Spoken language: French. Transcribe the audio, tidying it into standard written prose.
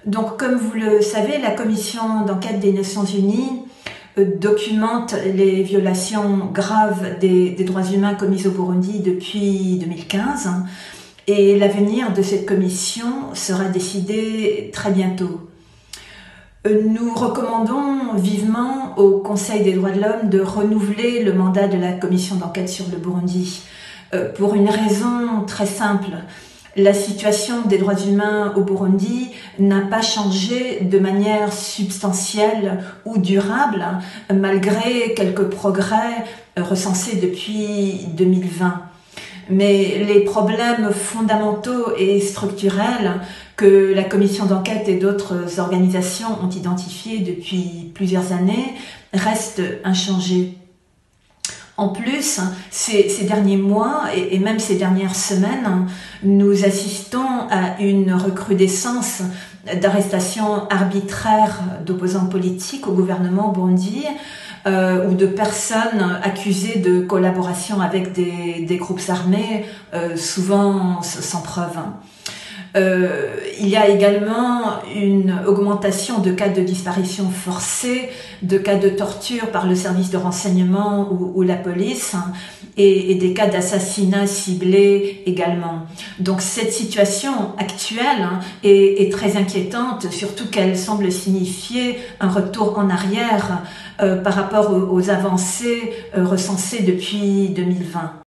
Donc, comme vous le savez, la commission d'enquête des Nations Unies documente les violations graves des droits humains commises au Burundi depuis 2015 et l'avenir de cette commission sera décidé très bientôt. Nous recommandons vivement au Conseil des droits de l'homme de renouveler le mandat de la commission d'enquête sur le Burundi pour une raison très simple. La situation des droits humains au Burundi n'a pas changé de manière substantielle ou durable, malgré quelques progrès recensés depuis 2020. Mais les problèmes fondamentaux et structurels que la commission d'enquête et d'autres organisations ont identifiés depuis plusieurs années restent inchangés. En plus, ces derniers mois et même ces dernières semaines, nous assistons à une recrudescence d'arrestations arbitraires d'opposants politiques au gouvernement burundais ou de personnes accusées de collaboration avec des groupes armés, souvent sans preuve. Il y a également une augmentation de cas de disparition forcée, de cas de torture par le service de renseignement ou la police, et des cas d'assassinat ciblés également. Donc cette situation actuelle est très inquiétante, surtout qu'elle semble signifier un retour en arrière par rapport aux avancées recensées depuis 2020.